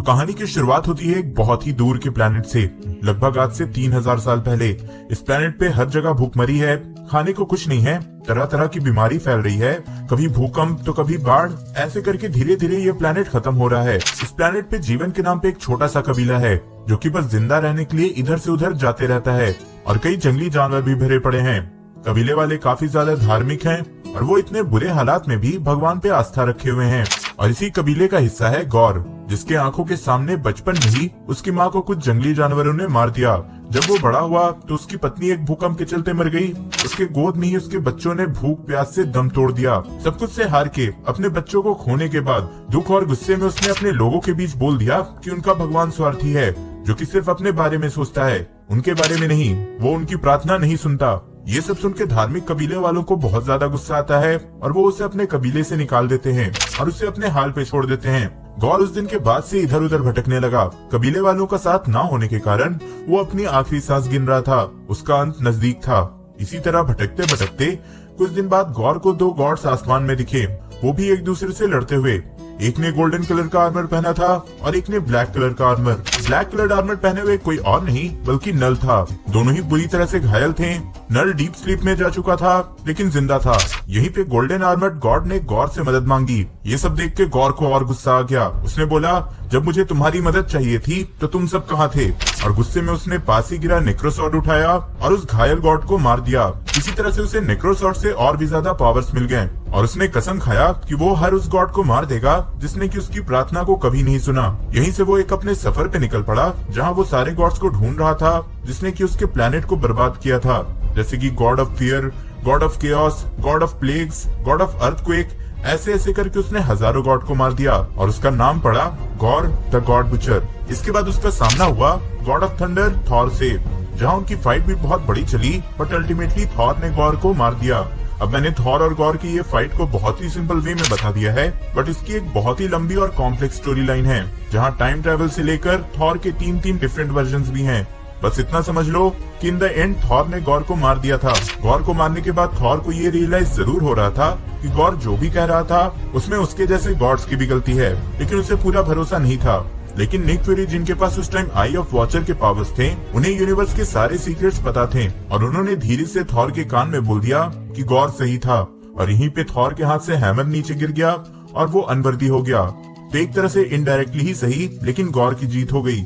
कहानी की शुरुआत होती है एक बहुत ही दूर के प्लेनेट से। लगभग आज से 3000 साल पहले इस प्लेनेट पे हर जगह भूखमरी है, खाने को कुछ नहीं है, तरह तरह की बीमारी फैल रही है, कभी भूकंप तो कभी बाढ़। ऐसे करके धीरे धीरे ये प्लेनेट खत्म हो रहा है। इस प्लेनेट पे जीवन के नाम पे एक छोटा सा कबीला है जो कि बस जिंदा रहने के लिए इधर से उधर जाते रहता है, और कई जंगली जानवर भी भरे पड़े हैं। कबीले वाले काफी ज्यादा धार्मिक हैं और वो इतने बुरे हालात में भी भगवान पे आस्था रखे हुए हैं। और इसी कबीले का हिस्सा है गौर, जिसके आंखों के सामने बचपन में ही उसकी माँ को कुछ जंगली जानवरों ने मार दिया। जब वो बड़ा हुआ तो उसकी पत्नी एक भूकंप के चलते मर गई। उसके गोद में ही उसके बच्चों ने भूख प्यास से दम तोड़ दिया। सब कुछ से हार के अपने बच्चों को खोने के बाद दुख और गुस्से में उसने अपने लोगों के बीच बोल दिया कि उनका भगवान स्वार्थी है, जो कि सिर्फ अपने बारे में सोचता है, उनके बारे में नहीं। वो उनकी प्रार्थना नहीं सुनता। ये सब सुन के धार्मिक कबीले वालों को बहुत ज्यादा गुस्सा आता है और वो उसे अपने कबीले से निकाल देते हैं और उसे अपने हाल पे छोड़ देते हैं। गौर उस दिन के बाद से इधर उधर भटकने लगा। कबीले वालों का साथ ना होने के कारण वो अपनी आखिरी सांस गिन रहा था। उसका अंत नजदीक था। इसी तरह भटकते भटकते कुछ दिन बाद गौर को दो गॉड्स आसमान में दिखे, वो भी एक दूसरे से लड़ते हुए। एक ने गोल्डन कलर का आर्मर पहना था और एक ने ब्लैक कलर का आर्मर। ब्लैक कलर आर्मर पहने हुए कोई और नहीं बल्कि नल था। दोनों ही बुरी तरह से घायल थे। नल डीप स्लीप में जा चुका था लेकिन जिंदा था। यहीं पे गोल्डन आर्मर्ड गॉड ने गौर से मदद मांगी। ये सब देख के गौर को और गुस्सा आ गया। उसने बोला, जब मुझे तुम्हारी मदद चाहिए थी तो तुम सब कहाँ थे? और गुस्से में उसने पास ही गिरा नेक्रोसॉर्ड उठाया और उस घायल गॉड को मार दिया। इसी तरह से उसे नेक्रोसॉर्ड से और भी ज्यादा पावर्स मिल गए और उसने कसम खाया कि वो हर उस गॉड को मार देगा जिसने कि उसकी प्रार्थना को कभी नहीं सुना। यहीं से वो एक अपने सफर पे निकल पड़ा जहाँ वो सारे गॉड्स को ढूंढ रहा था जिसने कि उसके प्लेनेट को बर्बाद किया था, जैसे कि God of fear, God of chaos, God of plagues, God of earthquake. ऐसे ऐसे करके उसने हजारों गॉड को मार दिया और उसका नाम पड़ा गौर द गॉड बुचर। इसके बाद उसका सामना हुआ गॉड ऑफ थंडर थॉर से, जहाँ उनकी फाइट भी बहुत बड़ी चली, बट अल्टीमेटली थॉर ने गौर को मार दिया। अब मैंने थॉर और गौर की ये फाइट को बहुत ही सिंपल वे में बता दिया है, बट इसकी एक बहुत ही लंबी और कॉम्प्लेक्स स्टोरी लाइन है, जहाँ टाइम ट्रेवल से लेकर थॉर के तीन डिफरेंट वर्जन्स भी हैं। बस इतना समझ लो कि इन द एंड थॉर ने गौर को मार दिया था। गौर को मारने के बाद थॉर को ये रियलाइज जरूर हो रहा था कि गौर जो भी कह रहा था उसमें उसके जैसे गॉड्स की भी गलती है, लेकिन उसे पूरा भरोसा नहीं था। लेकिन निक फ्यूरी, जिनके पास उस टाइम आई ऑफ वॉचर के पावर्स थे, उन्हें यूनिवर्स के सारे सीक्रेट्स पता थे और उन्होंने धीरे से थॉर के कान में बोल दिया कि गौर सही था। और यहीं पे थॉर के हाथ से हैमर नीचे गिर गया और वो अनवर्दी हो गया। तो एक तरह से इनडायरेक्टली ही सही, लेकिन गौर की जीत हो गई।